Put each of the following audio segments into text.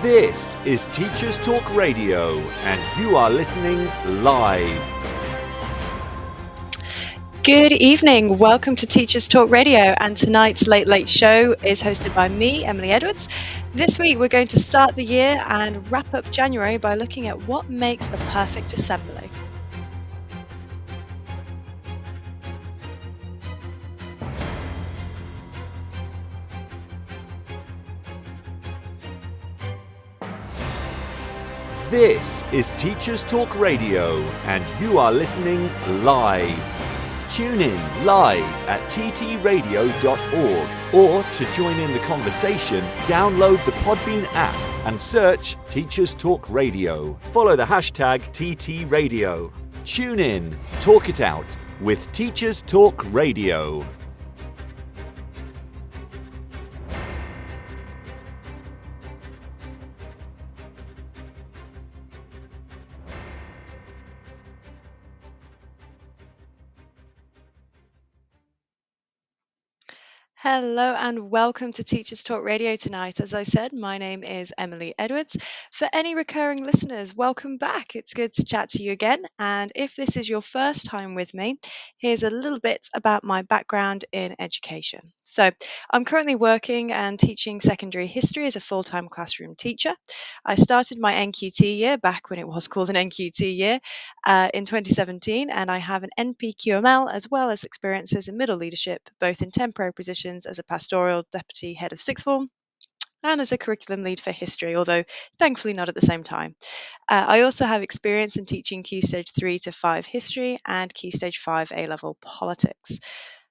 This is Teachers Talk Radio, and you are listening live. Good evening. Welcome to Teachers Talk Radio, and tonight's Late Late Show is hosted by me, Emily Edwards. This week we're going to start the year and wrap up January by looking at what makes the perfect assembly. This is Teachers Talk Radio, and you are listening live. Tune in live at ttradio.org, or to join in the conversation, download the Podbean app and search Teachers Talk Radio. Follow the hashtag TTRadio. Tune in, talk it out with Teachers Talk Radio. Hello and welcome to Teachers Talk Radio tonight. As I said, my name is Emily Edwards. For any recurring listeners, welcome back. It's good to chat to you again. And if this is your first time with me, here's a little bit about my background in education. So I'm currently working and teaching secondary history as a full-time classroom teacher. I started my NQT year back when it was called an NQT year in 2017, and I have an NPQML as well as experiences in middle leadership, both in temporary positions as a pastoral deputy head of sixth form and as a curriculum lead for history, although thankfully not at the same time. I also have experience in teaching Key Stage 3 to 5 history and Key Stage 5 A-level politics.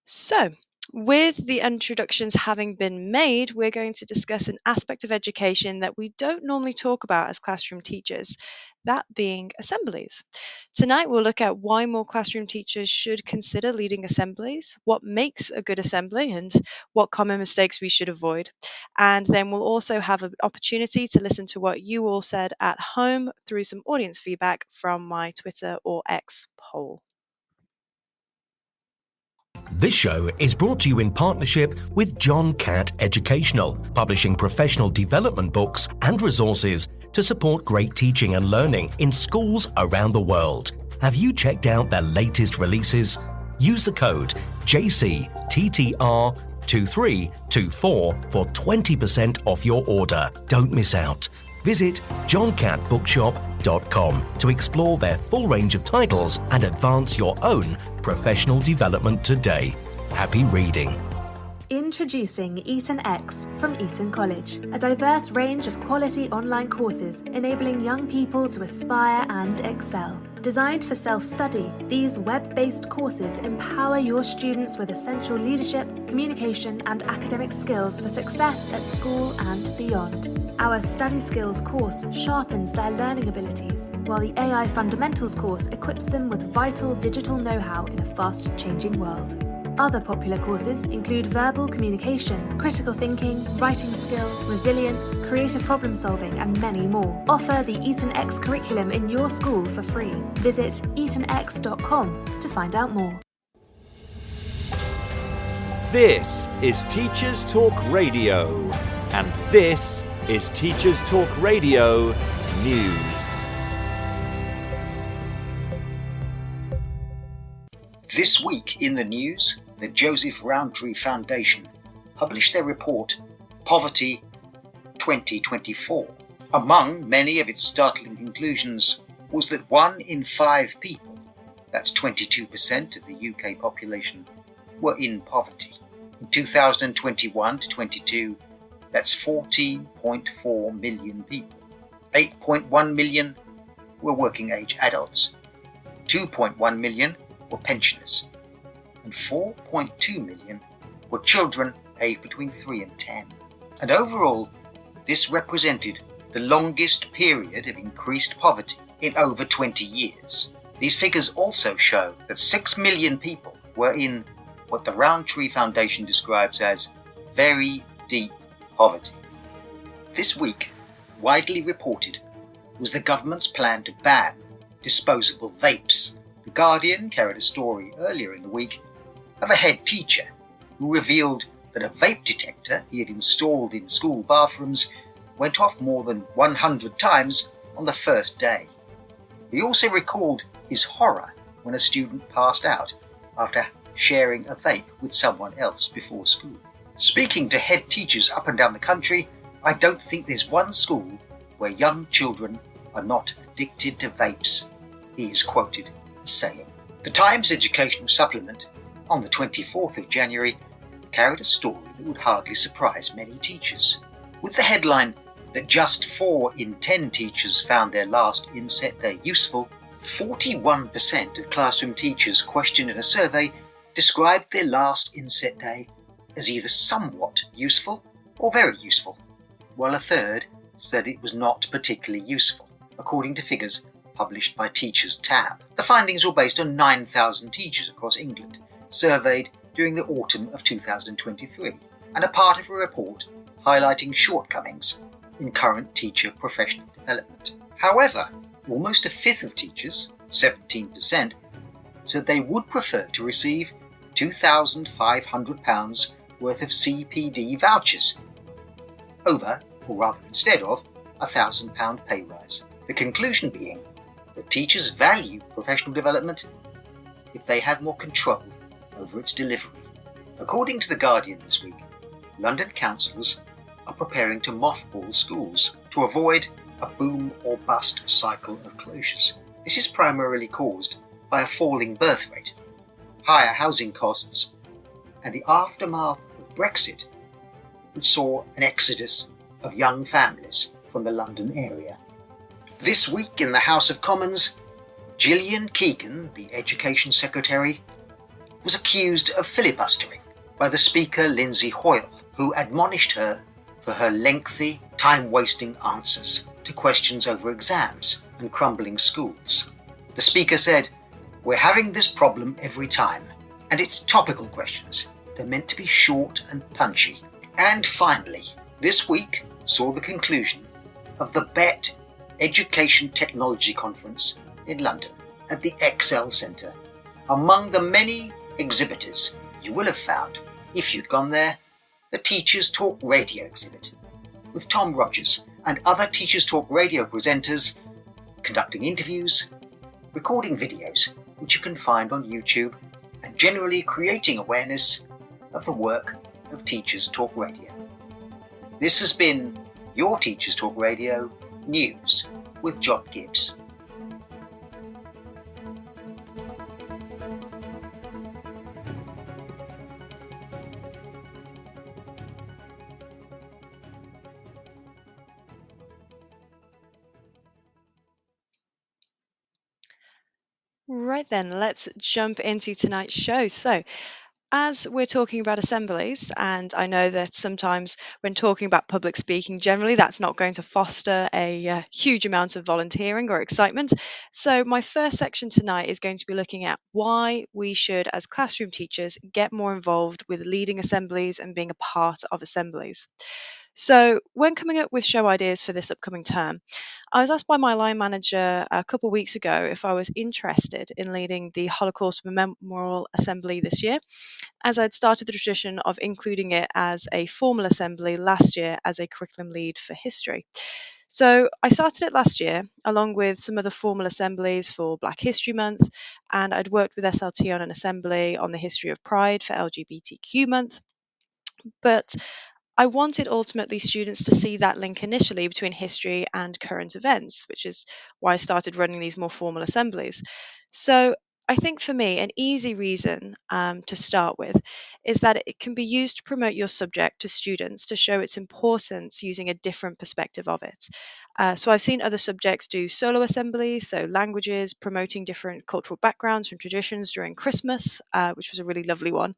So, with the introductions having been made, we're going to discuss an aspect of education that we don't normally talk about as classroom teachers, that being assemblies. Tonight, we'll look at why more classroom teachers should consider leading assemblies, what makes a good assembly, and what common mistakes we should avoid. And then we'll also have an opportunity to listen to what you all said at home through some audience feedback from my Twitter or X poll. This show is brought to you in partnership with John Catt Educational, publishing professional development books and resources to support great teaching and learning in schools around the world. Have you checked out their latest releases? Use the code JCTTR2324 for 20% off your order. Don't miss out. Visit johncattbookshop.com to explore their full range of titles and advance your own professional development today. Happy reading. Introducing Eton X from Eton College, a diverse range of quality online courses enabling young people to aspire and excel. Designed for self-study, these web-based courses empower your students with essential leadership, communication, and academic skills for success at school and beyond. Our Study Skills course sharpens their learning abilities, while the AI Fundamentals course equips them with vital digital know-how in a fast-changing world. Other popular courses include verbal communication, critical thinking, writing skills, resilience, creative problem solving, and many more. Offer the Eton X curriculum in your school for free. Visit etonx.com to find out more. This is Teachers Talk Radio, and this is Teachers Talk Radio News. This week in the news, the Joseph Rowntree Foundation published their report, Poverty 2024. Among many of its startling conclusions was that 1 in 5 people, that's 22% of the UK population, were in poverty. In 2021 to 22, that's 14.4 million people. 8.1 million were working age adults. 2.1 million were pensioners. And 4.2 million were children aged between 3 and 10. And overall, this represented the longest period of increased poverty in over 20 years. These figures also show that 6 million people were in what the Rowntree Foundation describes as very deep poverty. This week, widely reported, was the government's plan to ban disposable vapes. The Guardian carried a story earlier in the week of a head teacher who revealed that a vape detector he had installed in school bathrooms went off more than 100 times on the first day. He also recalled his horror when a student passed out after sharing a vape with someone else before school. Speaking to head teachers up and down the country, I don't think there's one school where young children are not addicted to vapes, he is quoted as saying. The Times Educational Supplement on the 24th of January carried a story that would hardly surprise many teachers. With the headline that just 4 in 10 teachers found their last inset day useful, 41% of classroom teachers questioned in a survey described their last inset day as either somewhat useful or very useful, while a third said it was not particularly useful, according to figures published by Teachers Tab. The findings were based on 9,000 teachers across England, surveyed during the autumn of 2023, and are part of a report highlighting shortcomings in current teacher professional development. However, almost a fifth of teachers, 17%, said they would prefer to receive £2,500 worth of CPD vouchers over, or rather instead of, a £1,000 pay rise. The conclusion being that teachers value professional development if they have more control over its delivery. According to The Guardian this week, London councils are preparing to mothball schools to avoid a boom or bust cycle of closures. This is primarily caused by a falling birth rate, higher housing costs, and the aftermath of Brexit, which saw an exodus of young families from the London area. This week in the House of Commons, Gillian Keegan, the Education Secretary, was accused of filibustering by the Speaker Lindsay Hoyle, who admonished her for her lengthy, time-wasting answers to questions over exams and crumbling schools. The Speaker said, "We're having this problem every time, and it's topical questions. They're meant to be short and punchy." And finally, this week saw the conclusion of the BET Education Technology Conference in London at the Excel Centre. Among the many exhibitors you will have found, if you'd gone there, the Teachers Talk Radio exhibit, with Tom Rogers and other Teachers Talk Radio presenters conducting interviews, recording videos, which you can find on YouTube, and generally creating awareness of the work of Teachers Talk Radio. This has been your Teachers Talk Radio News with John Gibbs. Right then, let's jump into tonight's show. So, as we're talking about assemblies, and I know that sometimes when talking about public speaking, generally that's not going to foster a huge amount of volunteering or excitement. So, my first section tonight is going to be looking at why we should, as classroom teachers, get more involved with leading assemblies and being a part of assemblies. So, when coming up with show ideas for this upcoming term, I was asked by my line manager a couple of weeks ago if I was interested in leading the Holocaust Memorial Assembly this year, as I'd started the tradition of including it as a formal assembly last year as a curriculum lead for history. So I started it last year, along with some other formal assemblies for Black History Month, and I'd worked with SLT on an assembly on the history of Pride for LGBTQ Month. But I wanted ultimately students to see that link initially between history and current events, which is why I started running these more formal assemblies. So I think for me, an easy reason to start with is that it can be used to promote your subject to students to show its importance using a different perspective of it. So I've seen other subjects do solo assemblies, so languages, promoting different cultural backgrounds and traditions during Christmas, which was a really lovely one,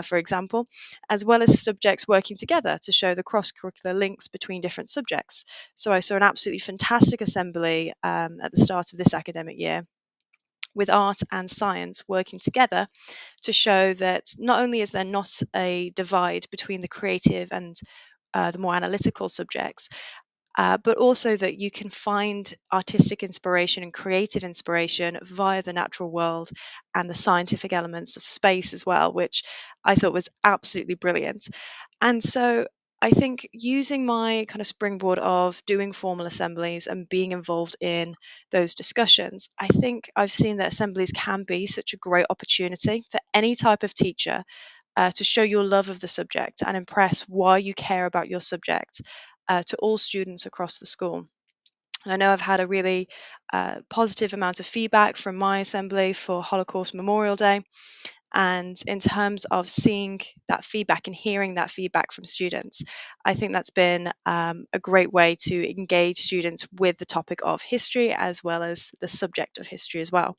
for example, as well as subjects working together to show the cross-curricular links between different subjects. So I saw an absolutely fantastic assembly at the start of this academic year with art and science working together to show that not only is there not a divide between the creative and the more analytical subjects, but also that you can find artistic inspiration and creative inspiration via the natural world and the scientific elements of space as well, which I thought was absolutely brilliant. And so I think using my kind of springboard of doing formal assemblies and being involved in those discussions, I think I've seen that assemblies can be such a great opportunity for any type of teacher to show your love of the subject and impress why you care about your subject to all students across the school. And I know I've had a really positive amount of feedback from my assembly for Holocaust Memorial Day. And in terms of seeing that feedback and hearing that feedback from students, I think that's been a great way to engage students with the topic of history as well as the subject of history as well.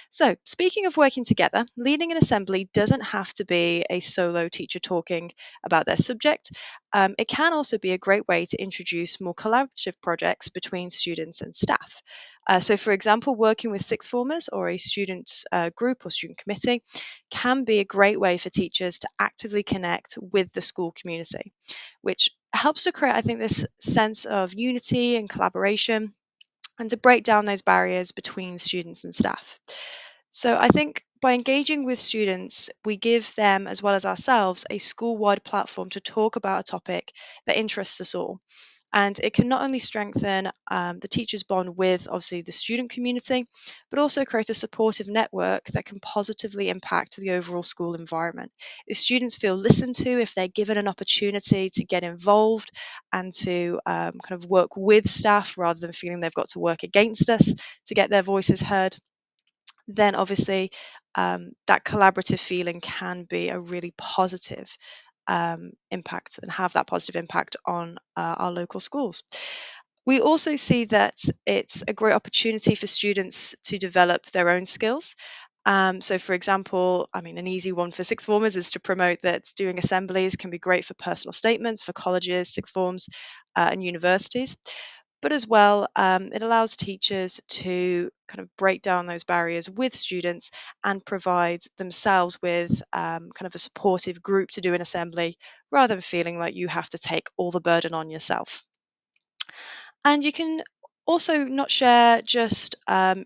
So, speaking of working together, leading an assembly doesn't have to be a solo teacher talking about their subject. It can also be a great way to introduce more collaborative projects between students and staff. So, for example, working with sixth formers or a student group or student committee can be a great way for teachers to actively connect with the school community, which helps to create, I think, this sense of unity and collaboration and to break down those barriers between students and staff. So I think by engaging with students, we give them, as well as ourselves, a school wide platform to talk about a topic that interests us all. And it can not only strengthen the teachers' bond with, obviously, the student community, but also create a supportive network that can positively impact the overall school environment. If students feel listened to, if they're given an opportunity to get involved and to kind of work with staff rather than feeling they've got to work against us to get their voices heard, then obviously that collaborative feeling can be a really positive impact and have that positive impact on our local schools. We also see that it's a great opportunity for students to develop their own skills. So, for example, I mean, an easy one for sixth formers is to promote that doing assemblies can be great for personal statements for colleges, sixth forms, and universities. But as well, it allows teachers to kind of break down those barriers with students and provide themselves with kind of a supportive group to do an assembly rather than feeling like you have to take all the burden on yourself. And you can also not share just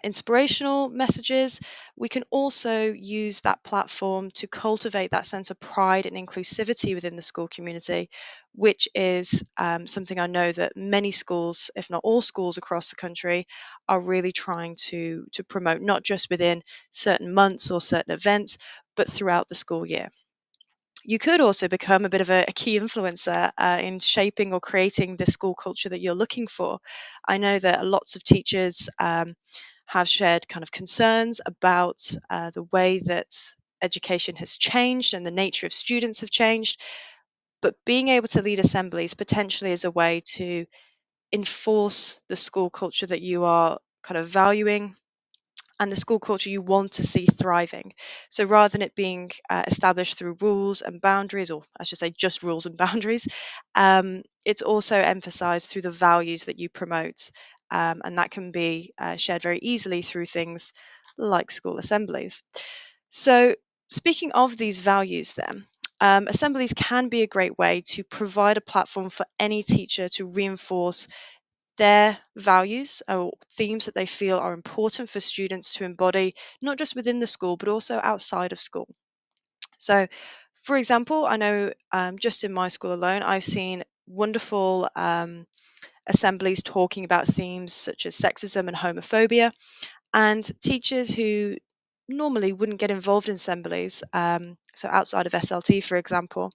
inspirational messages. We can also use that platform to cultivate that sense of pride and inclusivity within the school community, which is something I know that many schools, if not all schools across the country, are really trying to promote, not just within certain months or certain events, but throughout the school year. You could also become a bit of a key influencer in shaping or creating the school culture that you're looking for. I know that lots of teachers have shared kind of concerns about the way that education has changed and the nature of students have changed. But being able to lead assemblies potentially is a way to enforce the school culture that you are kind of valuing and the school culture you want to see thriving. So rather than it being established through rules and boundaries, or I should say just rules and boundaries, it's also emphasized through the values that you promote. And that can be shared very easily through things like school assemblies. So, speaking of these values, then, assemblies can be a great way to provide a platform for any teacher to reinforce their values or themes that they feel are important for students to embody, not just within the school, but also outside of school. So, for example, I know just in my school alone, I've seen wonderful assemblies talking about themes such as sexism and homophobia, and teachers who normally wouldn't get involved in assemblies, so outside of SLT, for example,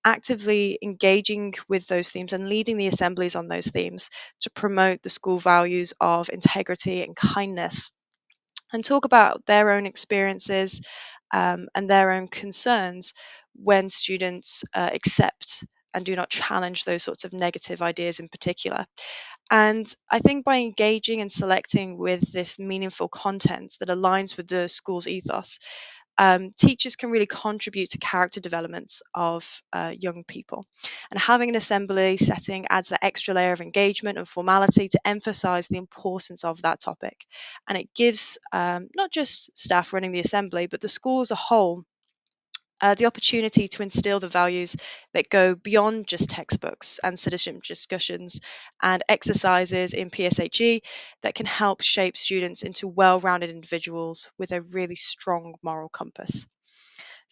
actively engaging with those themes and leading the assemblies on those themes to promote the school values of integrity and kindness and talk about their own experiences and their own concerns when students accept and do not challenge those sorts of negative ideas in particular. And I think by engaging and selecting with this meaningful content that aligns with the school's ethos, teachers can really contribute to character developments of young people. And having an assembly setting adds that extra layer of engagement and formality to emphasize the importance of that topic. And it gives not just staff running the assembly, but the school as a whole the opportunity to instill the values that go beyond just textbooks and citizenship discussions and exercises in PSHE that can help shape students into well rounded individuals with a really strong moral compass.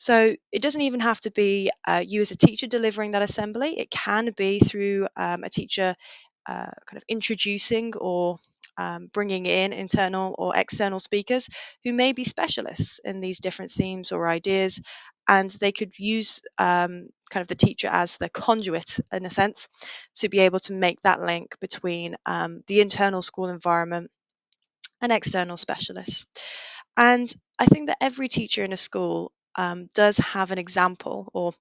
So it doesn't even have to be you as a teacher delivering that assembly. It can be through a teacher kind of introducing or bringing in internal or external speakers who may be specialists in these different themes or ideas. And they could use kind of the teacher as the conduit, in a sense, to be able to make that link between the internal school environment and external specialists. And I think that every teacher in a school does have an example, or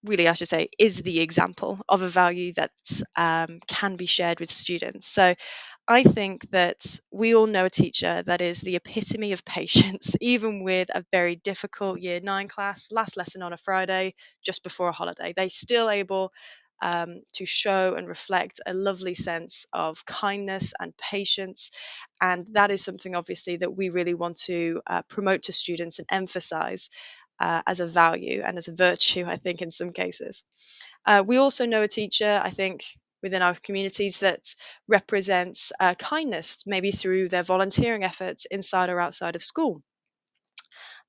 really, I should say, is the example of a value that can be shared with students. So I think that we all know a teacher that is the epitome of patience, even with a very difficult year 9 class, last lesson on a Friday, just before a holiday. They're still able to show and reflect a lovely sense of kindness and patience. And that is something, obviously, that we really want to promote to students and emphasize as a value and as a virtue, I think, in some cases. We also know a teacher, I think, within our communities that represents kindness, maybe through their volunteering efforts inside or outside of school.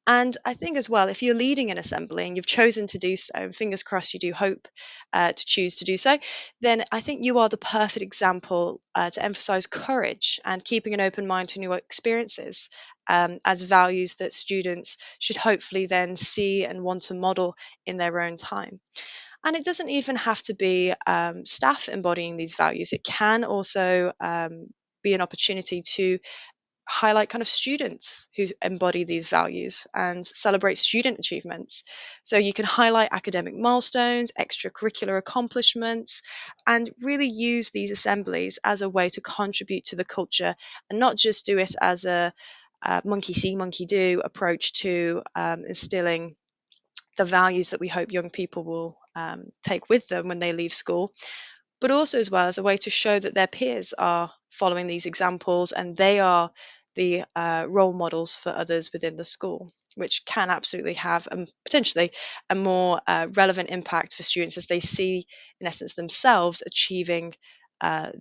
And I think as well, if you're leading an assembly and you've chosen to do so, and fingers crossed you do hope to choose to do so, then I think you are the perfect example to emphasize courage and keeping an open mind to new experiences as values that students should hopefully then see and want to model in their own time. And it doesn't even have to be staff embodying these values. It can also be an opportunity to highlight kind of students who embody these values and celebrate student achievements. So you can highlight academic milestones, extracurricular accomplishments, and really use these assemblies as a way to contribute to the culture and not just do it as a monkey see, monkey do approach to instilling the values that we hope young people will take with them when they leave school, but also as well as a way to show that their peers are following these examples and they are the role models for others within the school, which can absolutely have potentially a more relevant impact for students as they see, in essence, themselves achieving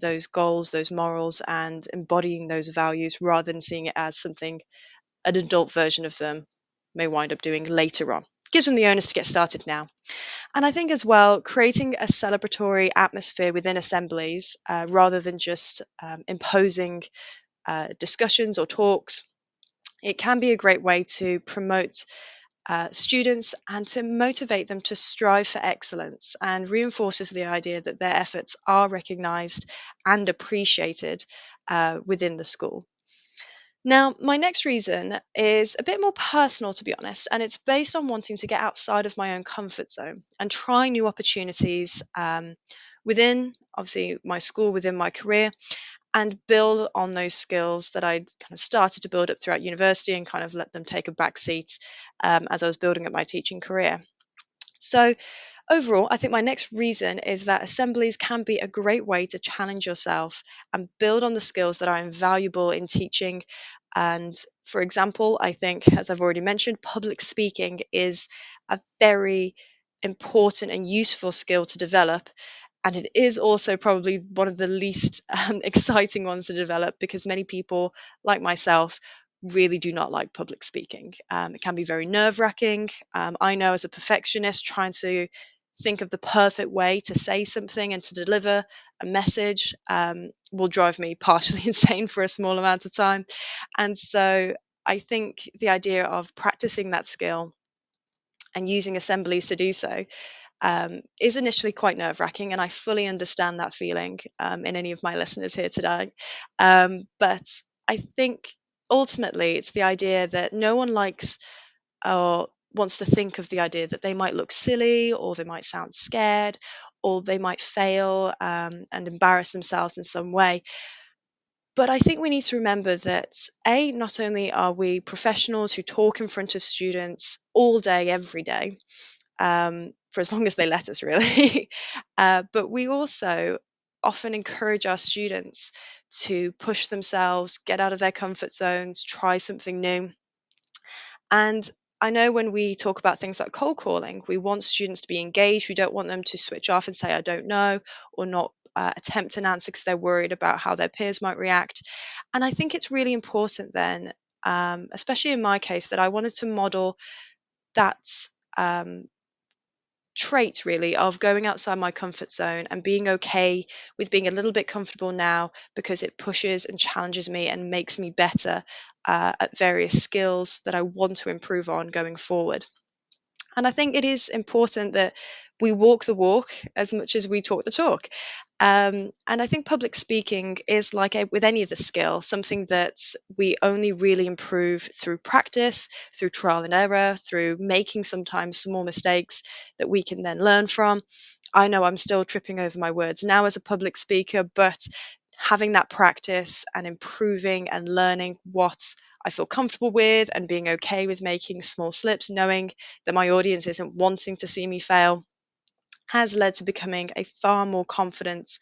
those goals, those morals, and embodying those values rather than seeing it as something an adult version of them may wind up doing later on. Gives them the onus to get started now. And I think as well, creating a celebratory atmosphere within assemblies rather than just imposing discussions or talks, it can be a great way to promote students and to motivate them to strive for excellence and reinforces the idea that their efforts are recognized and appreciated within the school. Now, my next reason is a bit more personal, to be honest, and it's based on wanting to get outside of my own comfort zone and try new opportunities within, obviously, my school, within my career, and build on those skills that I'd kind of started to build up throughout university and kind of let them take a back seat as I was building up my teaching career. So, overall, I think my next reason is that assemblies can be a great way to challenge yourself and build on the skills that are invaluable in teaching. And for example, I think, as I've already mentioned, public speaking is a very important and useful skill to develop. And it is also probably one of the least exciting ones to develop because many people, like myself, really do not like public speaking. It can be very nerve wracking. I know as a perfectionist, trying to think of the perfect way to say something and to deliver a message will drive me partially insane for a small amount of time. And so I think the idea of practicing that skill and using assemblies to do so is initially quite nerve wracking. And I fully understand that feeling in any of my listeners here today. But I think ultimately it's the idea that no one likes or wants to think of the idea that they might look silly or they might sound scared or they might fail and embarrass themselves in some way. But I think we need to remember that not only are we professionals who talk in front of students all day, every day, for as long as they let us, really, but we also often encourage our students to push themselves, get out of their comfort zones, try something new. And I know when we talk about things like cold calling, we want students to be engaged. We don't want them to switch off and say, I don't know, or not attempt an answer because they're worried about how their peers might react. And I think it's really important then, especially in my case, that I wanted to model that trait really of going outside my comfort zone and being okay with being a little bit comfortable now, because it pushes and challenges me and makes me better at various skills that I want to improve on going forward. And I think it is important that we walk the walk as much as we talk the talk. And I think public speaking is like with any other skill, something that we only really improve through practice, through trial and error, through making sometimes small mistakes that we can then learn from. I know I'm still tripping over my words now as a public speaker, but having that practice and improving and learning what I feel comfortable with and being okay with making small slips, knowing that my audience isn't wanting to see me fail, has led to becoming a far more confident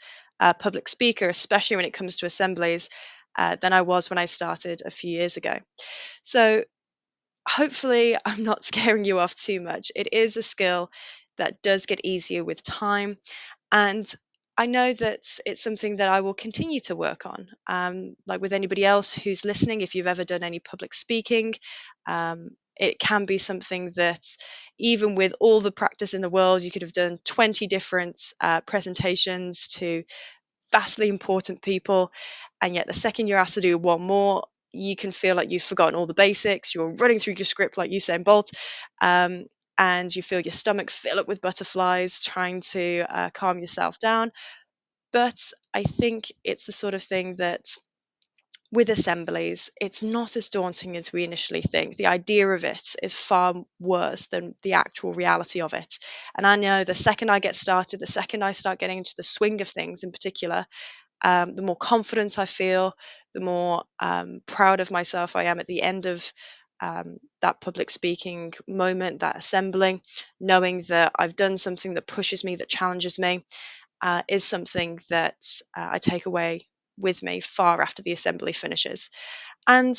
public speaker, especially when it comes to assemblies, than I was when I started a few years ago. So hopefully I'm not scaring you off too much. It is a skill that does get easier with time, and I know that it's something that I will continue to work on. Like with anybody else who's listening, if you've ever done any public speaking, it can be something that, even with all the practice in the world, you could have done 20 different presentations to vastly important people. And yet, the second you're asked to do one more, you can feel like you've forgotten all the basics. You're running through your script like Usain Bolt. And you feel your stomach fill up with butterflies, trying to calm yourself down. But I think it's the sort of thing that, with assemblies, it's not as daunting as we initially think. The idea of it is far worse than the actual reality of it. And I know the second I get started, the second I start getting into the swing of things in particular, the more confident I feel, the more proud of myself I am at the end of that public speaking moment, that assembling, knowing that I've done something that pushes me, that challenges me, is something that I take away with me far after the assembly finishes. And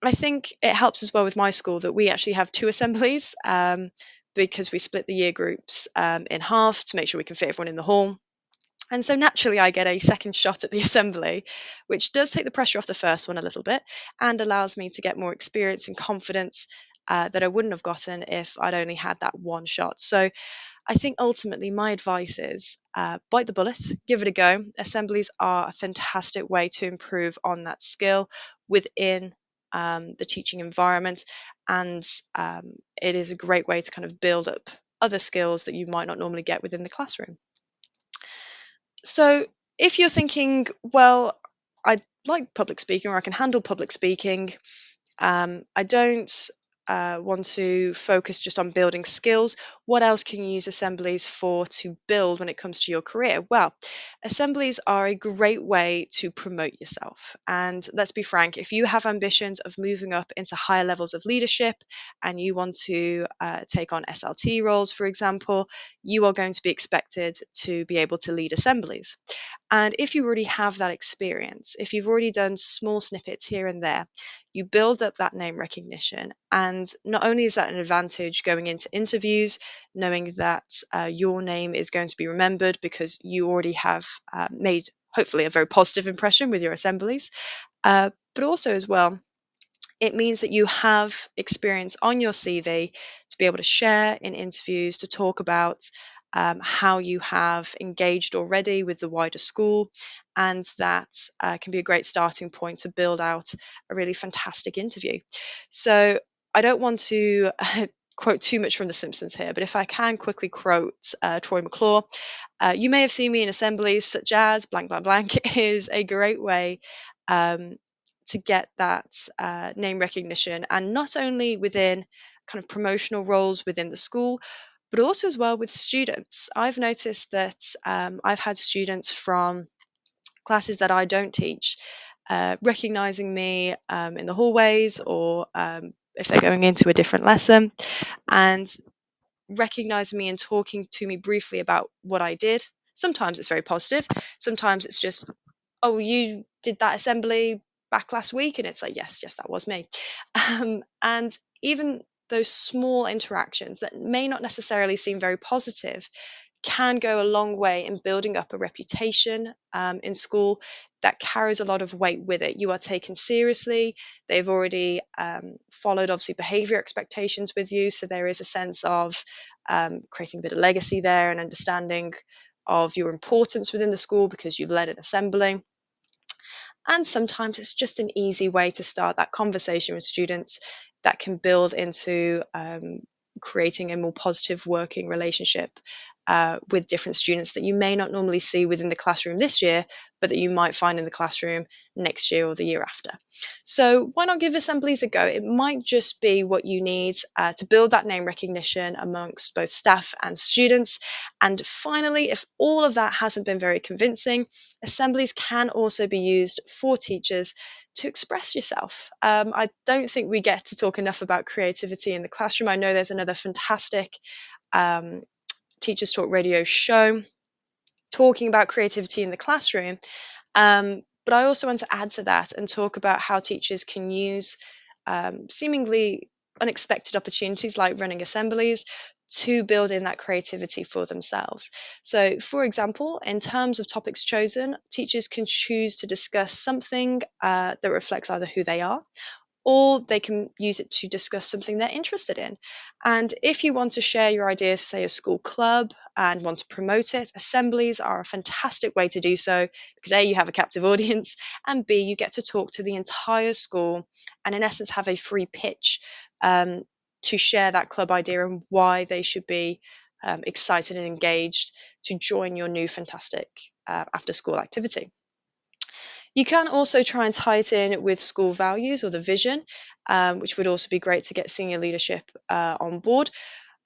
I think it helps as well with my school that we actually have two assemblies, because we split the year groups in half to make sure we can fit everyone in the hall. And so naturally, I get a second shot at the assembly, which does take the pressure off the first one a little bit and allows me to get more experience and confidence that I wouldn't have gotten if I'd only had that one shot. So I think ultimately my advice is bite the bullet, give it a go. Assemblies are a fantastic way to improve on that skill within the teaching environment, and it is a great way to kind of build up other skills that you might not normally get within the classroom. So if you're thinking, well, I like public speaking, or I can handle public speaking, I don't want to focus just on building skills. What else can you use assemblies for to build when it comes to your career? Well, assemblies are a great way to promote yourself. And let's be frank, if you have ambitions of moving up into higher levels of leadership and you want to take on SLT roles, for example, you are going to be expected to be able to lead assemblies. And if you already have that experience, if you've already done small snippets here and there, you build up that name recognition. And not only is that an advantage going into interviews, knowing that your name is going to be remembered because you already have made hopefully a very positive impression with your assemblies, but also as well, it means that you have experience on your CV to be able to share in interviews, to talk about how you have engaged already with the wider school, and that can be a great starting point to build out a really fantastic interview. So I don't want to quote too much from The Simpsons here, but if I can quickly quote Troy McClure, you may have seen me in assemblies such as blank, blank, blank is a great way to get that name recognition, and not only within kind of promotional roles within the school, but also as well with students. I've noticed that I've had students from classes that I don't teach recognizing me in the hallways, or if they're going into a different lesson, and recognizing me and talking to me briefly about what I did. Sometimes it's very positive, sometimes it's just, oh, you did that assembly back last week, and it's like, yes, that was me. And even those small interactions that may not necessarily seem very positive can go a long way in building up a reputation in school, that carries a lot of weight with it. You are taken seriously. They've already followed, obviously, behaviour expectations with you. So there is a sense of creating a bit of legacy there and understanding of your importance within the school because you've led an assembly. And sometimes it's just an easy way to start that conversation with students that can build into creating a more positive working relationship with different students that you may not normally see within the classroom this year, but that you might find in the classroom next year or the year after. So why not give assemblies a go? It might just be what you need to build that name recognition amongst both staff and students. And finally, if all of that hasn't been very convincing, assemblies can also be used for teachers to express yourself. I don't think we get to talk enough about creativity in the classroom. I know there's another fantastic Teachers Talk Radio show talking about creativity in the classroom. But I also want to add to that and talk about how teachers can use seemingly unexpected opportunities like running assemblies to build in that creativity for themselves. So, for example, in terms of topics chosen, teachers can choose to discuss something that reflects either who they are, or they can use it to discuss something they're interested in. And if you want to share your idea for, say, a school club and want to promote it, assemblies are a fantastic way to do so because A, you have a captive audience, and B, you get to talk to the entire school and, in essence, have a free pitch to share that club idea and why they should be excited and engaged to join your new fantastic after school activity. You can also try and tie it in with school values or the vision, which would also be great to get senior leadership on board.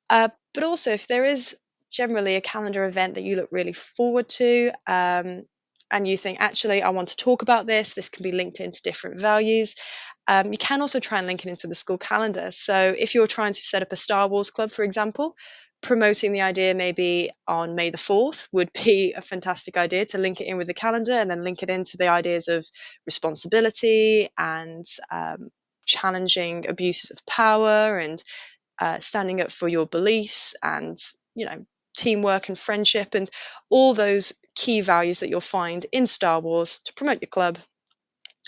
But also, if there is generally a calendar event that you look really forward to, and you think, actually, I want to talk about this can be linked into different values. You can also try and link it into the school calendar. So if you're trying to set up a Star Wars club, for example, promoting the idea maybe on May the 4th would be a fantastic idea to link it in with the calendar and then link it into the ideas of responsibility and challenging abuses of power and standing up for your beliefs and, teamwork and friendship and all those key values that you'll find in Star Wars to promote your club.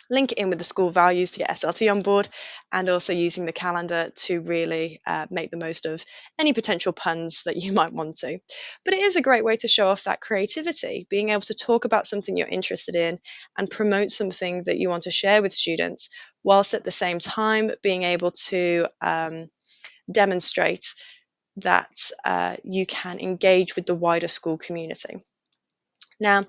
Link it in with the school values to get SLT on board, and also using the calendar to really make the most of any potential puns that you might want to. But it is a great way to show off that creativity, being able to talk about something you're interested in and promote something that you want to share with students, whilst at the same time being able to demonstrate that you can engage with the wider school community. Now,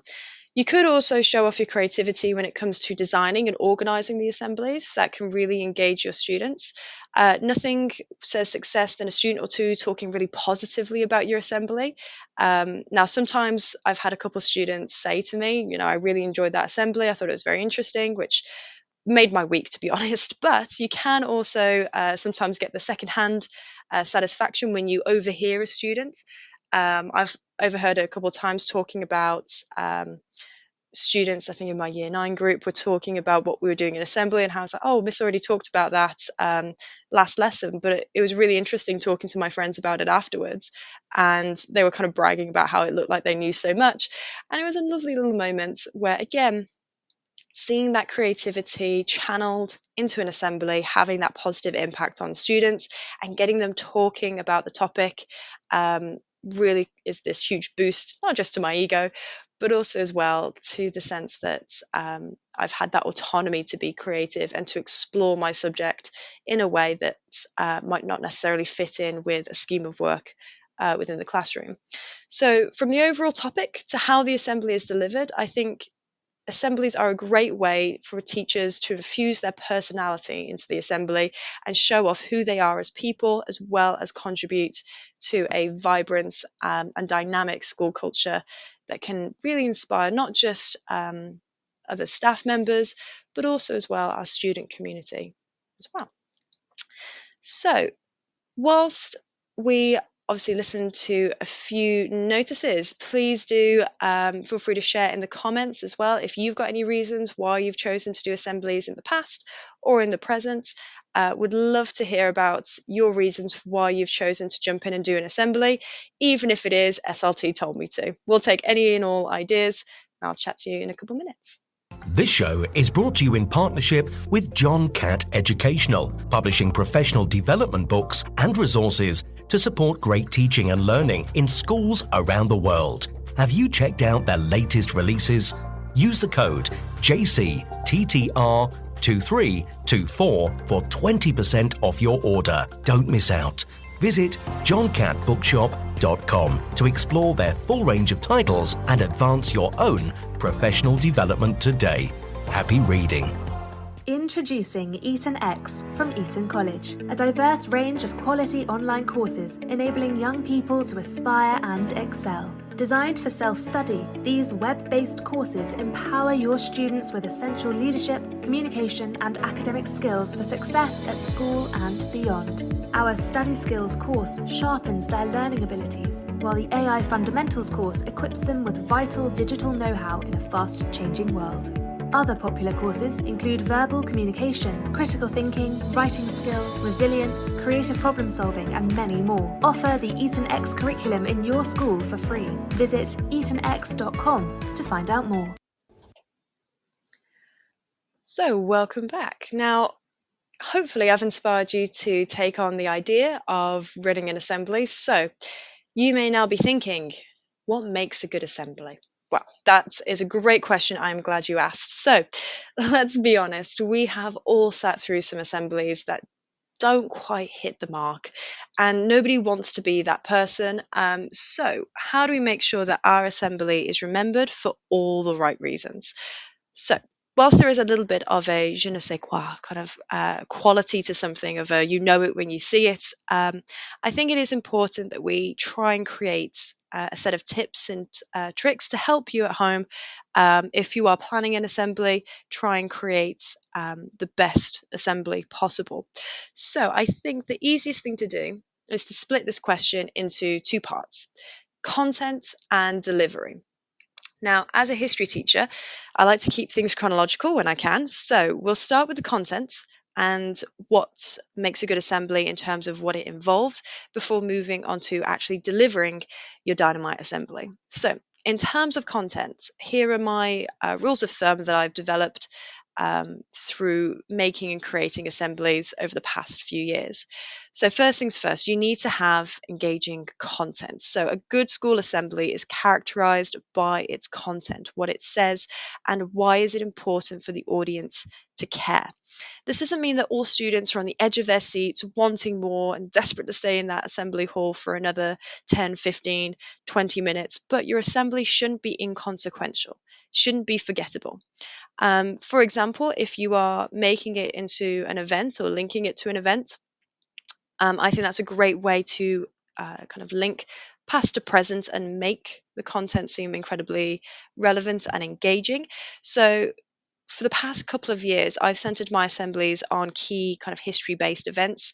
you could also show off your creativity when it comes to designing and organising the assemblies. That can really engage your students. Nothing says success than a student or two talking really positively about your assembly. Now, sometimes I've had a couple of students say to me, I really enjoyed that assembly. I thought it was very interesting, which made my week, to be honest. But you can also sometimes get the secondhand satisfaction when you overhear a student. I've overheard it a couple of times talking about students, I think in my year 9 group, were talking about what we were doing in assembly, and how I was like, oh, Miss already talked about that last lesson. But it was really interesting talking to my friends about it afterwards, and they were kind of bragging about how it looked like they knew so much. And it was a lovely little moment where, again, seeing that creativity channeled into an assembly, having that positive impact on students and getting them talking about the topic really is this huge boost, not just to my ego, but also as well to the sense that I've had that autonomy to be creative and to explore my subject in a way that might not necessarily fit in with a scheme of work within the classroom. So from the overall topic to how the assembly is delivered, I think assemblies are a great way for teachers to infuse their personality into the assembly and show off who they are as people, as well as contribute to a vibrant and dynamic school culture that can really inspire not just other staff members, but also as well our student community as well. So, whilst we obviously listen to a few notices, please do feel free to share in the comments as well if you've got any reasons why you've chosen to do assemblies in the past or in the present. Would love to hear about your reasons why you've chosen to jump in and do an assembly, even if it is SLT told me to. We'll take any and all ideas, and I'll chat to you in a couple minutes. This show is brought to you in partnership with John Catt Educational, publishing professional development books and resources to support great teaching and learning in schools around the world. Have you checked out their latest releases? Use the code JCTTR2324 for 20% off your order. Don't miss out. Visit johncattbookshop.com to explore their full range of titles and advance your own professional development today. Happy reading. Introducing Eton X from Eton College, a diverse range of quality online courses enabling young people to aspire and excel. Designed for self-study, these web-based courses empower your students with essential leadership, communication, and academic skills for success at school and beyond. Our Study Skills course sharpens their learning abilities, while the AI Fundamentals course equips them with vital digital know-how in a fast-changing world. Other popular courses include verbal communication, critical thinking, writing skills, resilience, creative problem solving, and many more. Offer the Eton X curriculum in your school for free. Visit etonx.com to find out more. So, welcome back. Now, hopefully, I've inspired you to take on the idea of running an assembly. So, you may now be thinking, what makes a good assembly? Well, that is a great question. I'm glad you asked. So, let's be honest, we have all sat through some assemblies that don't quite hit the mark, and nobody wants to be that person. So, how do we make sure that our assembly is remembered for all the right reasons? So, whilst there is a little bit of a je ne sais quoi kind of quality to something, of a you know it when you see it, I think it is important that we try and create a set of tips and tricks to help you at home. If you are planning an assembly, try and create the best assembly possible. So, I think the easiest thing to do is to split this question into two parts: content and delivery. Now, as a history teacher, I like to keep things chronological when I can. So we'll start with the content and what makes a good assembly in terms of what it involves before moving on to actually delivering your dynamite assembly. So, in terms of content, here are my rules of thumb that I've developed through making and creating assemblies over the past few years. So, first things first, you need to have engaging content. So, a good school assembly is characterized by its content, what it says, and why is it important for the audience to care. This doesn't mean that all students are on the edge of their seats, wanting more and desperate to stay in that assembly hall for another 10, 15, 20 minutes, but your assembly shouldn't be inconsequential, shouldn't be forgettable. For example, if you are making it into an event or linking it to an event, I think that's a great way to kind of link past to present and make the content seem incredibly relevant and engaging. So, for the past couple of years, I've centered my assemblies on key kind of history based events.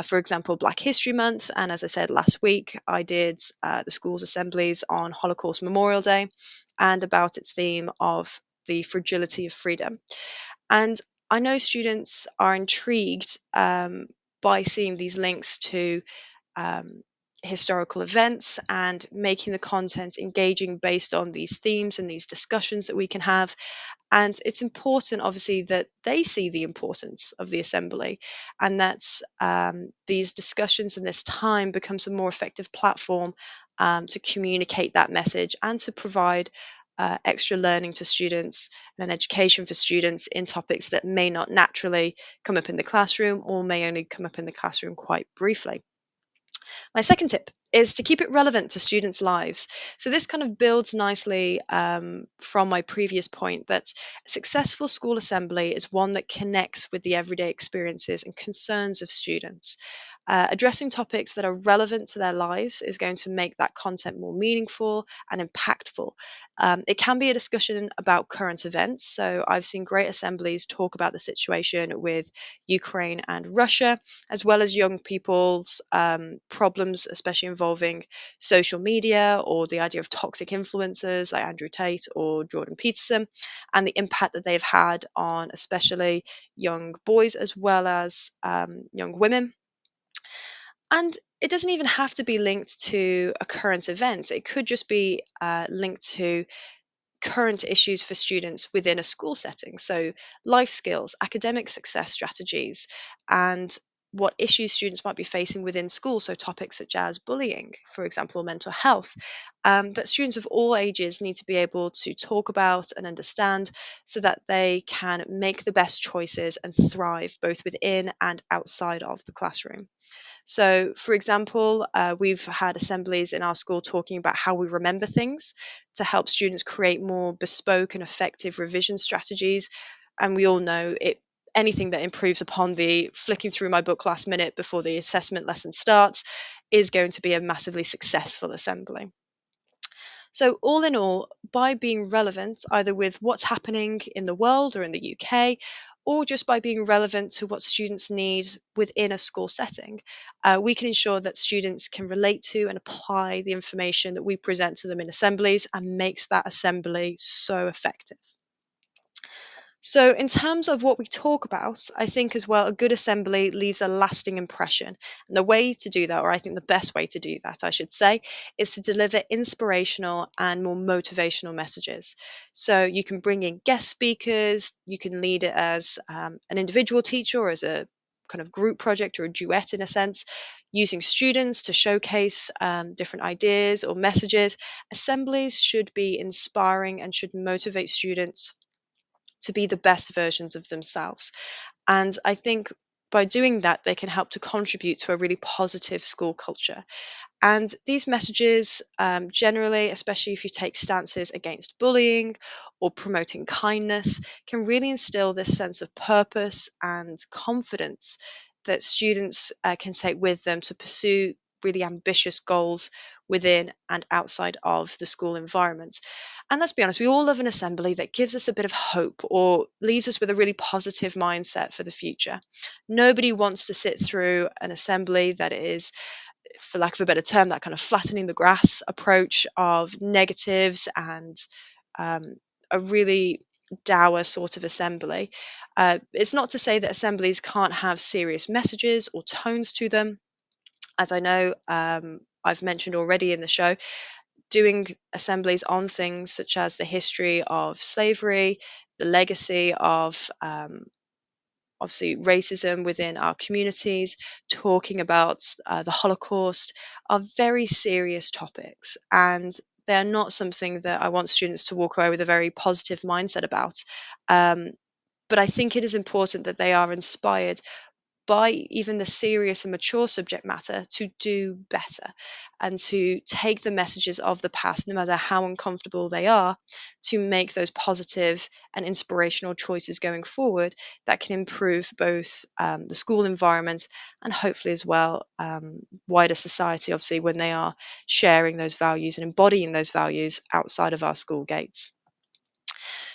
For example, Black History Month. And as I said last week, I did the school's assemblies on Holocaust Memorial Day and about its theme of the fragility of freedom. And I know students are intrigued by seeing these links to um, historical events and making the content engaging based on these themes and these discussions that we can have. And it's important, obviously, that they see the importance of the assembly and that these discussions and this time becomes a more effective platform to communicate that message and to provide extra learning to students and an education for students in topics that may not naturally come up in the classroom or may only come up in the classroom quite briefly. My second tip is to keep it relevant to students' lives. So, this kind of builds nicely from my previous point that a successful school assembly is one that connects with the everyday experiences and concerns of students. Addressing topics that are relevant to their lives is going to make that content more meaningful and impactful. It can be a discussion about current events. So, I've seen great assemblies talk about the situation with Ukraine and Russia, as well as young people's problems, especially involving social media or the idea of toxic influencers like Andrew Tate or Jordan Peterson, and the impact that they've had on especially young boys as well as young women. And it doesn't even have to be linked to a current event. It could just be linked to current issues for students within a school setting. So, life skills, academic success strategies, and what issues students might be facing within school. So, topics such as bullying, for example, or mental health, that students of all ages need to be able to talk about and understand so that they can make the best choices and thrive both within and outside of the classroom. So, for example, we've had assemblies in our school talking about how we remember things to help students create more bespoke and effective revision strategies. And we all know it. Anything that improves upon the flicking through my book last minute before the assessment lesson starts is going to be a massively successful assembly. So, all in all, by being relevant, either with what's happening in the world or in the UK, or just by being relevant to what students need within a school setting, we can ensure that students can relate to and apply the information that we present to them in assemblies and makes that assembly so effective. So, in terms of what we talk about, I think as well, a good assembly leaves a lasting impression. And the way to do that, or I think the best way to do that, I should say, is to deliver inspirational and more motivational messages. So, you can bring in guest speakers, you can lead it as an individual teacher or as a kind of group project or a duet in a sense, using students to showcase different ideas or messages. Assemblies should be inspiring and should motivate students to be the best versions of themselves. And I think by doing that, they can help to contribute to a really positive school culture. And these messages, generally, especially if you take stances against bullying or promoting kindness, can really instill this sense of purpose and confidence that students can take with them to pursue really ambitious goals within and outside of the school environment. And let's be honest, we all love an assembly that gives us a bit of hope or leaves us with a really positive mindset for the future. Nobody wants to sit through an assembly that is, for lack of a better term, that kind of flattening the grass approach of negatives and a really dour sort of assembly. It's not to say that assemblies can't have serious messages or tones to them. As I know, I've mentioned already in the show, doing assemblies on things such as the history of slavery, the legacy of obviously racism within our communities, talking about the Holocaust, are very serious topics. And they're not something that I want students to walk away with a very positive mindset about. Um, but I think it is important that they are inspired by even the serious and mature subject matter to do better and to take the messages of the past, no matter how uncomfortable they are, to make those positive and inspirational choices going forward that can improve both the school environment and hopefully as well wider society, obviously, when they are sharing those values and embodying those values outside of our school gates.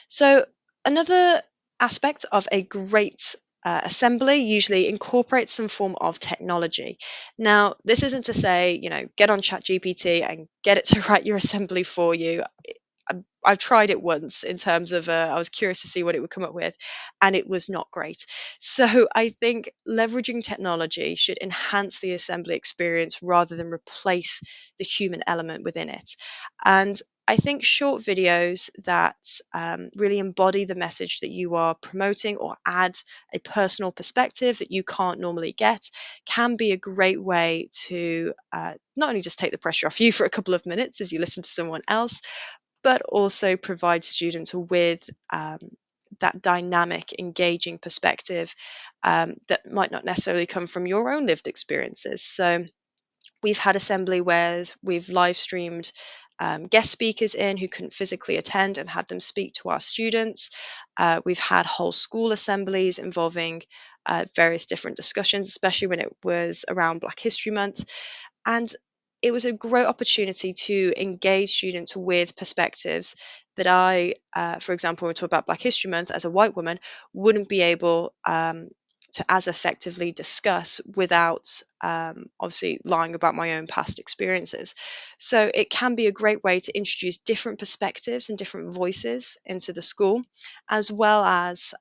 So, another aspect of a great assembly usually incorporates some form of technology. Now, this isn't to say, get on ChatGPT and get it to write your assembly for you. I've tried it once in terms of I was curious to see what it would come up with, and it was not great. So I think leveraging technology should enhance the assembly experience rather than replace the human element within it. And I think short videos that really embody the message that you are promoting or add a personal perspective that you can't normally get can be a great way to not only just take the pressure off you for a couple of minutes as you listen to someone else, but also provide students with that dynamic, engaging perspective that might not necessarily come from your own lived experiences. So we've had assembly where we've live streamed guest speakers in who couldn't physically attend and had them speak to our students. We've had whole school assemblies involving various different discussions, especially when it was around Black History Month. And it was a great opportunity to engage students with perspectives that I, for example, when we talk about Black History Month as a white woman, wouldn't be able to as effectively discuss without obviously lying about my own past experiences. So it can be a great way to introduce different perspectives and different voices into the school, as well as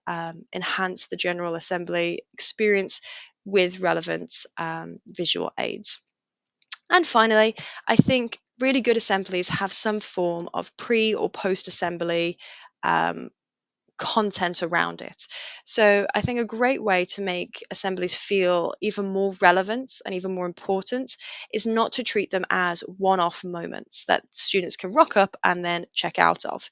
enhance the general assembly experience with relevant visual aids. And finally, I think really good assemblies have some form of pre or post assembly um, content around it. So I think a great way to make assemblies feel even more relevant and even more important is not to treat them as one-off moments that students can rock up and then check out of.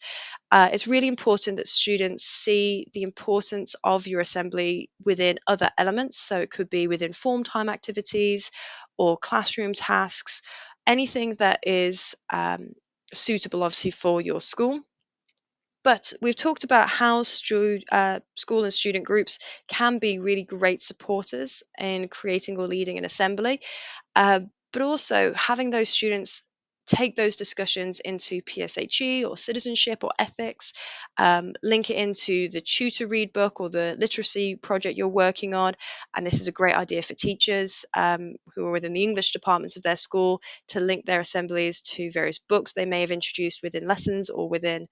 It's really important that students see the importance of your assembly within other elements. So it could be within form time activities or classroom tasks, anything that is suitable, obviously, for your school. But we've talked about how school and student groups can be really great supporters in creating or leading an assembly, uh, but also having those students take those discussions into PSHE or citizenship or ethics, link it into the tutor read book or the literacy project you're working on. And this is a great idea for teachers who are within the English departments of their school to link their assemblies to various books they may have introduced within lessons or within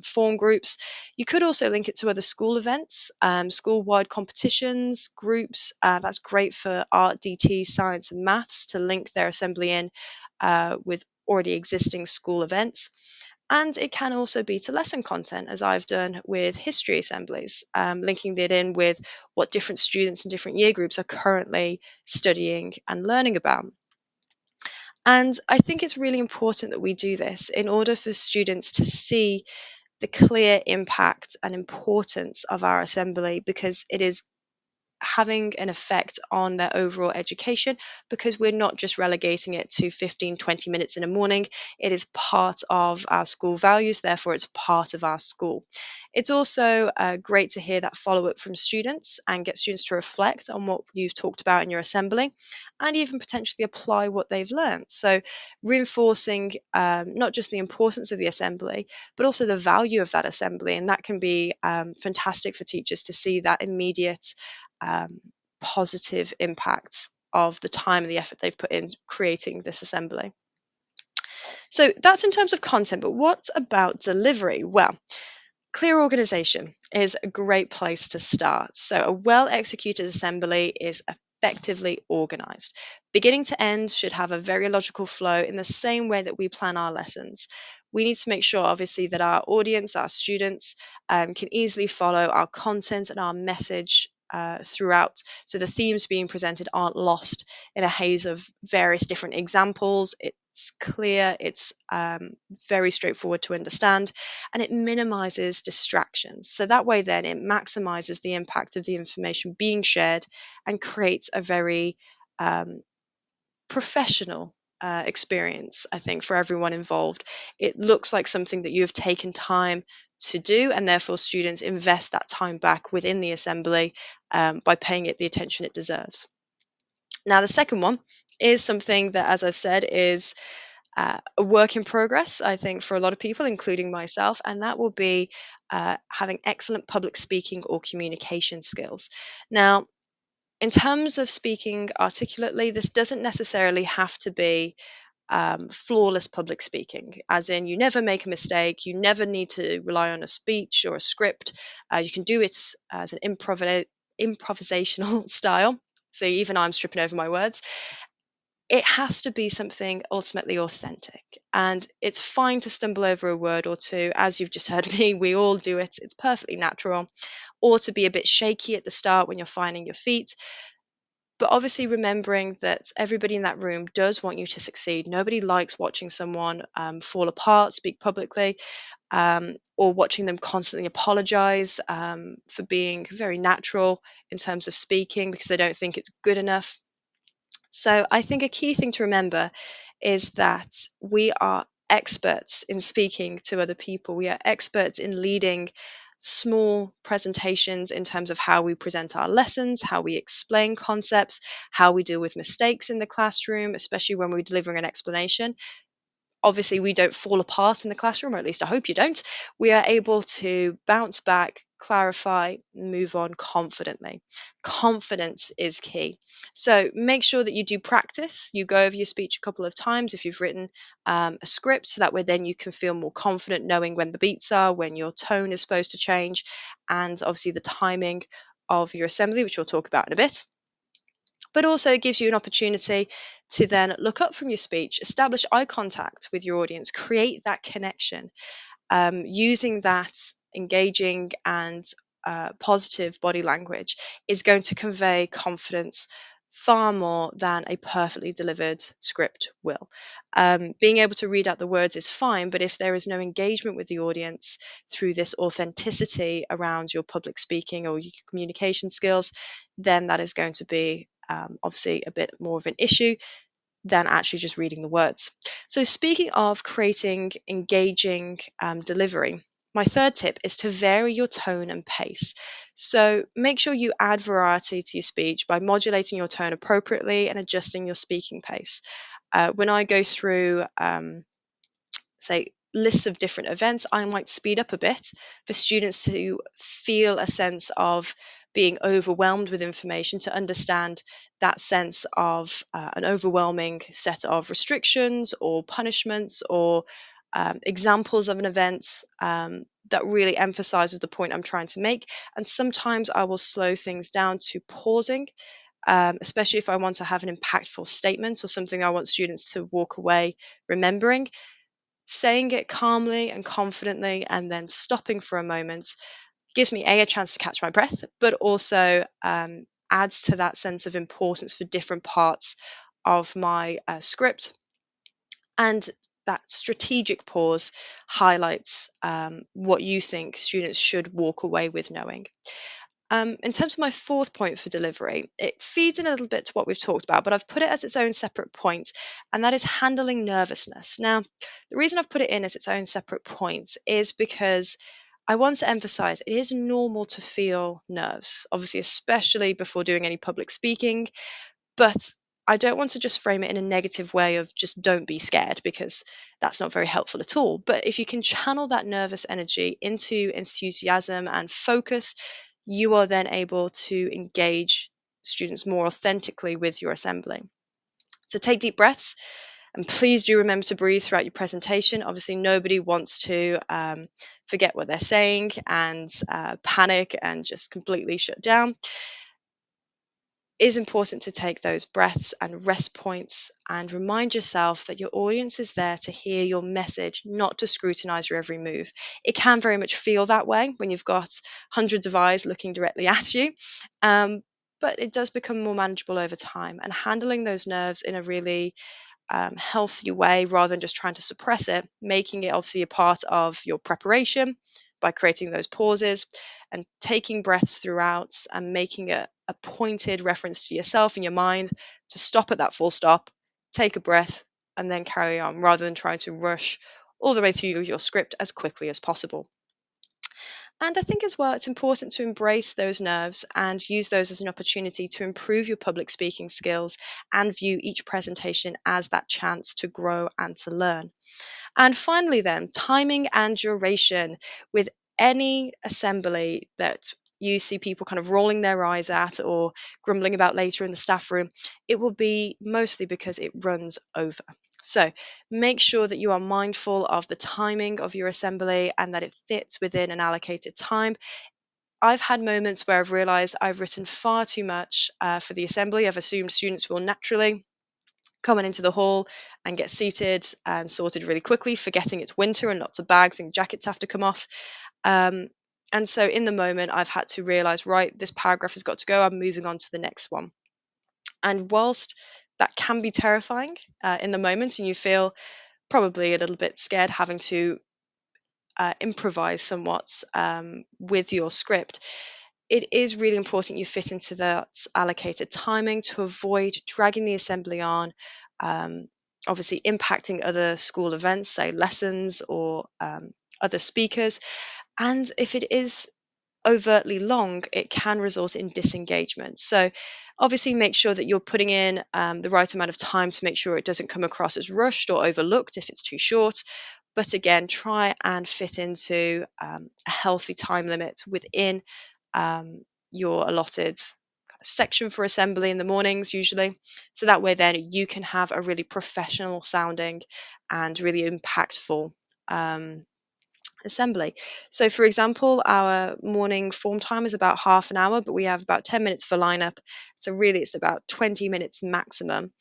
form groups. You could also link it to other school events, school-wide competitions, groups. That's great for art, DT, science, and maths to link their assembly in with already existing school events. And it can also be to lesson content, as I've done with history assemblies, linking it in with what different students and different year groups are currently studying and learning about. And I think it's really important that we do this in order for students to see the clear impact and importance of our assembly, because it is having an effect on their overall education, because we're not just relegating it to 15-20 minutes in a morning. It is part of our school values, therefore it's part of our school. It's also great to hear that follow up from students and get students to reflect on what you've talked about in your assembly and even potentially apply what they've learned. So reinforcing not just the importance of the assembly, but also the value of that assembly. And that can be fantastic for teachers to see that immediate um, positive impacts of the time and the effort they've put in creating this assembly. So that's in terms of content, but what about delivery? Well, clear organization is a great place to start. So a well executed assembly is effectively organized. Beginning to end should have a very logical flow in the same way that we plan our lessons. We need to make sure, obviously, that our audience, our students, can easily follow our content and our message throughout. So the themes being presented aren't lost in a haze of various different examples. It's clear, it's very straightforward to understand, and it minimizes distractions. So that way, then, it maximizes the impact of the information being shared and creates a very professional experience, I think, for everyone involved. It looks like something that you have taken time to do, and therefore students invest that time back within the assembly by paying it the attention it deserves. Now, the second one is something that, as I've said, is a work in progress, I think, for a lot of people, including myself, and that will be having excellent public speaking or communication skills. Now, in terms of speaking articulately, this doesn't necessarily have to be flawless public speaking, as in you never make a mistake, you never need to rely on a speech or a script. You can do it as an improvisational style. So even I'm stripping over my words. It has to be something ultimately authentic. And it's fine to stumble over a word or two, as you've just heard me, we all do it, it's perfectly natural, or to be a bit shaky at the start when you're finding your feet. But obviously, remembering that everybody in that room does want you to succeed. Nobody likes watching someone fall apart, speak publicly, or watching them constantly apologize for being very natural in terms of speaking because they don't think it's good enough. So I think a key thing to remember is that we are experts in speaking to other people. We are experts in leading small presentations in terms of how we present our lessons, how we explain concepts, how we deal with mistakes in the classroom, especially when we're delivering an explanation. Obviously, we don't fall apart in the classroom, or at least I hope you don't. We are able to bounce back, clarify, move on confidently. Confidence is key. So make sure that you do practice. You go over your speech a couple of times if you've written a script, so that way then you can feel more confident knowing when the beats are, when your tone is supposed to change, and obviously the timing of your assembly, which we'll talk about in a bit. but also it gives you an opportunity to then look up from your speech, establish eye contact with your audience, create that connection, using that engaging and positive body language is going to convey confidence far more than a perfectly delivered script will. Being able to read out the words is fine, but if there is no engagement with the audience through this authenticity around your public speaking or your communication skills, then that is going to be obviously a bit more of an issue than actually just reading the words. So, speaking of creating engaging delivery, my third tip is to vary your tone and pace. So, make sure you add variety to your speech by modulating your tone appropriately and adjusting your speaking pace. When I go through, say, lists of different events, I might speed up a bit for students to feel a sense of being overwhelmed with information, to understand that sense of an overwhelming set of restrictions or punishments or examples of an event that really emphasizes the point I'm trying to make. And sometimes I will slow things down to pausing. Especially if I want to have an impactful statement or something I want students to walk away remembering, saying it calmly and confidently and then stopping for a moment gives me a chance to catch my breath, but also adds to that sense of importance for different parts of my script. And that strategic pause highlights what you think students should walk away with knowing. In terms of my fourth point for delivery, it feeds in a little bit to what we've talked about, but I've put it as its own separate point, and that is handling nervousness. Now, the reason I've put it in as its own separate point is because I want to emphasize it is normal to feel nerves, obviously, especially before doing any public speaking, but I don't want to just frame it in a negative way of just don't be scared, because that's not very helpful at all. But if you can channel that nervous energy into enthusiasm and focus, you are then able to engage students more authentically with your assembly. So take deep breaths, and please do remember to breathe throughout your presentation. Obviously, nobody wants to forget what they're saying and panic and just completely shut down. It is important to take those breaths and rest points and remind yourself that your audience is there to hear your message, not to scrutinize your every move. It can very much feel that way when you've got hundreds of eyes looking directly at you, but it does become more manageable over time. And handling those nerves in a really healthy way rather than just trying to suppress it, making it obviously a part of your preparation by creating those pauses and taking breaths throughout and making a pointed reference to yourself in your mind to stop at that full stop, take a breath, and then carry on rather than trying to rush all the way through your script as quickly as possible. And I think as well, it's important to embrace those nerves and use those as an opportunity to improve your public speaking skills and view each presentation as that chance to grow and to learn. And finally, then, timing and duration. With any assembly that you see people kind of rolling their eyes at or grumbling about later in the staff room, it will be mostly because it runs over. So make sure that you are mindful of the timing of your assembly and that it fits within an allocated time. I've had moments where I've realized I've written far too much for the assembly. I've assumed students will naturally coming into the hall and get seated and sorted really quickly, forgetting it's winter and lots of bags and jackets have to come off. And so in the moment, I've had to realize, right, this paragraph has got to go. I'm moving on to the next one. And whilst that can be terrifying in the moment, and you feel probably a little bit scared having to improvise somewhat with your script, it is really important you fit into that allocated timing to avoid dragging the assembly on, obviously impacting other school events, say lessons or other speakers. And if it is overtly long, it can result in disengagement. So obviously make sure that you're putting in the right amount of time to make sure it doesn't come across as rushed or overlooked if it's too short. But again, try and fit into a healthy time limit within your allotted section for assembly in the mornings usually, so that way then you can have a really professional sounding and really impactful assembly. So, for example, our morning form time is about half an hour, but we have about 10 minutes for lineup. So, really, it's about 20 minutes maximum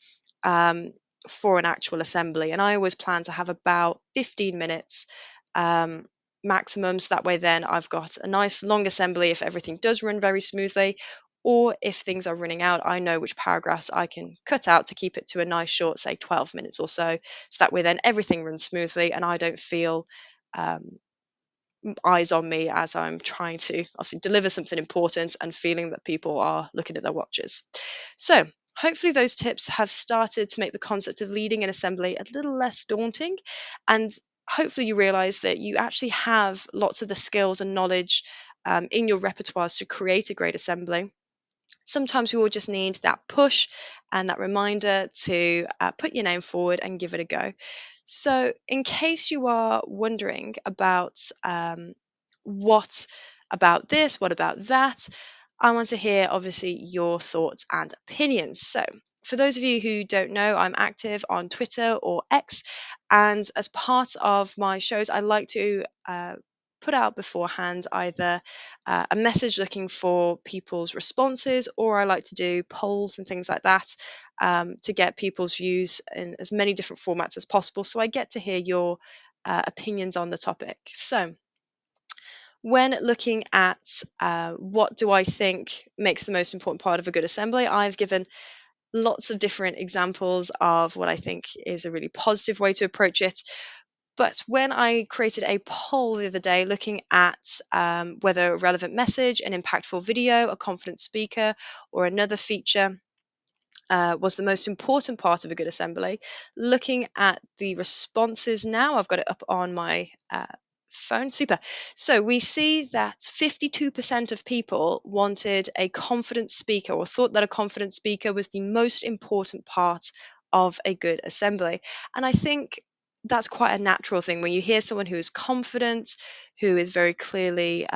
um, for an actual assembly. And I always plan to have about 15 minutes um, maximum. So that way, then I've got a nice long assembly if everything does run very smoothly. Or if things are running out, I know which paragraphs I can cut out to keep it to a nice short, say 12 minutes or so. So that way, then everything runs smoothly and I don't feel um, eyes on me as I'm trying to obviously deliver something important and feeling that people are looking at their watches. So, hopefully, those tips have started to make the concept of leading an assembly a little less daunting. And hopefully, you realize that you actually have lots of the skills and knowledge in your repertoires to create a great assembly. Sometimes we all just need that push and that reminder to put your name forward and give it a go. So, in case you are wondering about what about this, what about that, I want to hear obviously your thoughts and opinions. So, for those of you who don't know, I'm active on Twitter or X, and as part of my shows, I like to put out beforehand either a message looking for people's responses, or I like to do polls and things like that to get people's views in as many different formats as possible. So I get to hear your opinions on the topic. So, when looking at what do I think makes the most important part of a good assembly, I've given lots of different examples of what I think is a really positive way to approach it. But when I created a poll the other day looking at whether a relevant message, an impactful video, a confident speaker, or another feature was the most important part of a good assembly, looking at the responses now, I've got it up on my phone. Super. So we see that 52% of people wanted a confident speaker or thought that a confident speaker was the most important part of a good assembly. And I think that's quite a natural thing when you hear someone who is confident, who is very clearly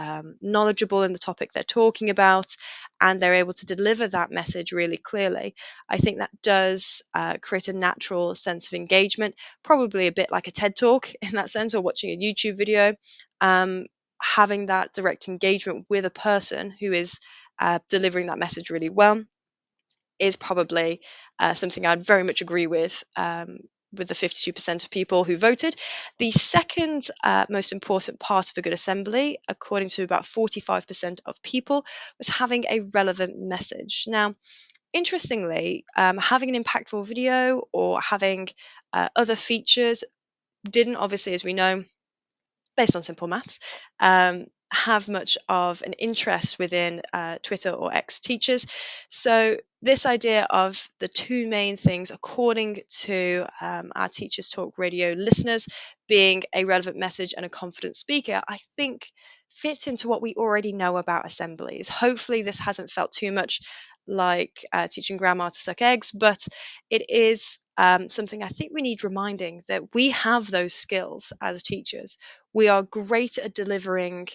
knowledgeable in the topic they're talking about, and they're able to deliver that message really clearly. I think that does create a natural sense of engagement, probably a bit like a TED Talk in that sense, or watching a YouTube video. Having that direct engagement with a person who is delivering that message really well is probably something I'd very much agree with the 52% of people who voted. The second most important part of a good assembly, according to about 45% of people, was having a relevant message. Now, interestingly, having an impactful video or having other features didn't obviously, as we know, based on simple maths, have much of an interest within Twitter or X teachers. So this idea of the two main things, according to our Teachers Talk Radio listeners, being a relevant message and a confident speaker, I think fits into what we already know about assemblies. Hopefully this hasn't felt too much like teaching grandma to suck eggs, but it is something I think we need reminding that we have those skills as teachers. We are great at delivering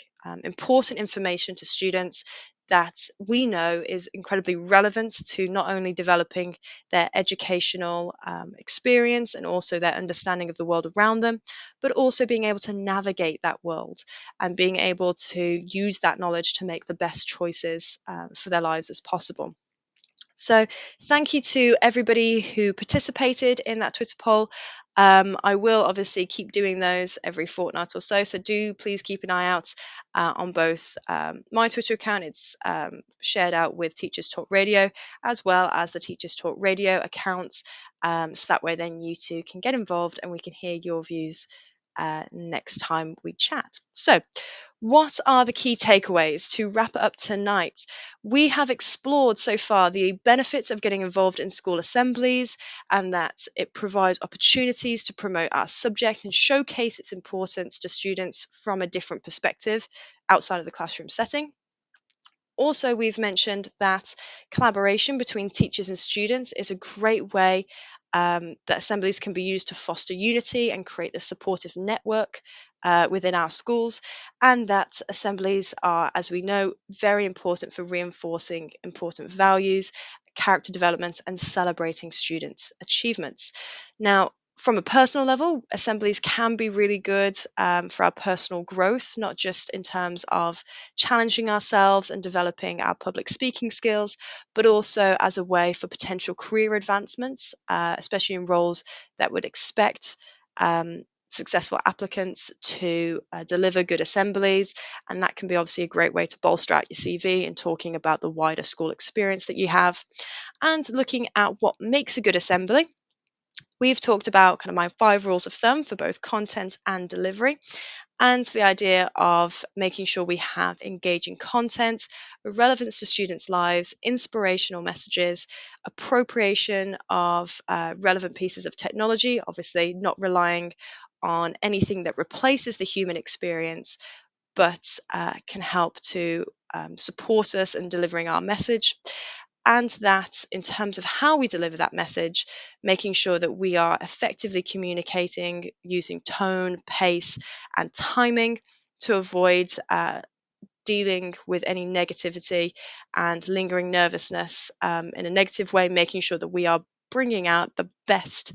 important information to students that we know is incredibly relevant to not only developing their educational experience and also their understanding of the world around them, but also being able to navigate that world and being able to use that knowledge to make the best choices for their lives as possible. So, thank you to everybody who participated in that Twitter poll. I will obviously keep doing those every fortnight or so. So, do please keep an eye out on both my Twitter account. It's shared out with Teachers Talk Radio, as well as the Teachers Talk Radio accounts. So that way, then you two can get involved and we can hear your views next time we chat. So, what are the key takeaways to wrap it up tonight? We have explored so far the benefits of getting involved in school assemblies and that it provides opportunities to promote our subject and showcase its importance to students from a different perspective outside of the classroom setting. Also, we've mentioned that collaboration between teachers and students is a great way that assemblies can be used to foster unity and create the supportive network within our schools, and that assemblies are, as we know, very important for reinforcing important values, character development, and celebrating students' achievements. Now, From a personal level, assemblies can be really good for our personal growth, not just in terms of challenging ourselves and developing our public speaking skills, but also as a way for potential career advancements, especially in roles that would expect successful applicants to deliver good assemblies. And that can be obviously a great way to bolster out your CV and talking about the wider school experience that you have. And looking at what makes a good assembly, we've talked about kind of my 5 rules of thumb for both content and delivery, and the idea of making sure we have engaging content, relevance to students' lives, inspirational messages, appropriation of relevant pieces of technology, obviously not relying on anything that replaces the human experience, but can help to support us in delivering our message. And that in terms of how we deliver that message, making sure that we are effectively communicating using tone, pace, and timing to avoid dealing with any negativity and lingering nervousness in a negative way, making sure that we are bringing out the best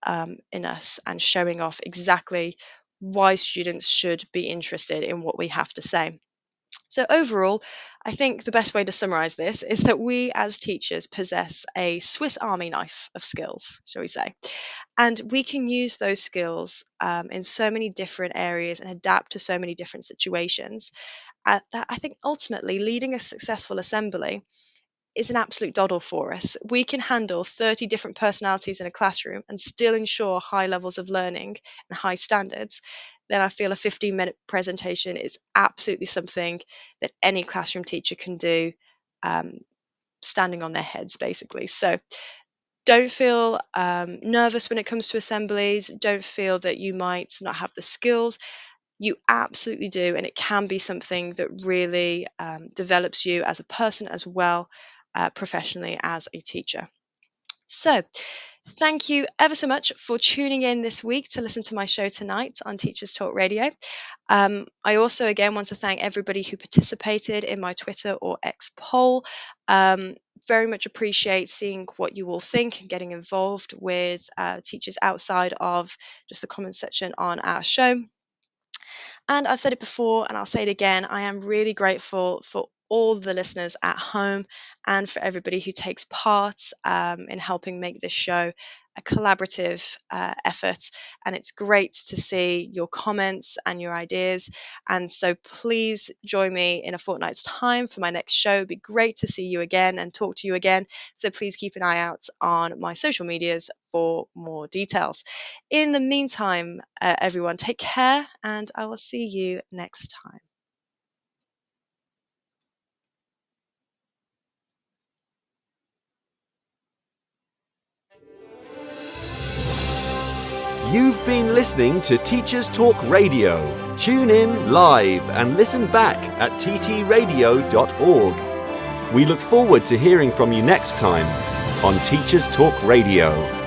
in us and showing off exactly why students should be interested in what we have to say. So overall, I think the best way to summarize this is that we as teachers possess a Swiss Army knife of skills, shall we say. And we can use those skills in so many different areas and adapt to so many different situations. That I think ultimately leading a successful assembly is an absolute doddle for us. We can handle 30 different personalities in a classroom and still ensure high levels of learning and high standards. Then I feel a 15-minute presentation is absolutely something that any classroom teacher can do, standing on their heads, basically. So don't feel nervous when it comes to assemblies. Don't feel that you might not have the skills. You absolutely do, and it can be something that really develops you as a person as well, professionally as a teacher. So thank you ever so much for tuning in this week to listen to my show tonight on Teachers Talk Radio. I also again want to thank everybody who participated in my Twitter or X poll. Very much appreciate seeing what you all think and getting involved with teachers outside of just the comment section on our show. And I've said it before and I'll say it again, I am really grateful for all the listeners at home and for everybody who takes part in helping make this show a collaborative effort. And it's great to see your comments and your ideas. And so please join me in a fortnight's time for my next show. It'd be great to see you again and talk to you again. So please keep an eye out on my social medias for more details. In the meantime, everyone, take care and I will see you next time. You've been listening to Teachers Talk Radio. Tune in live and listen back at ttradio.org. We look forward to hearing from you next time on Teachers Talk Radio.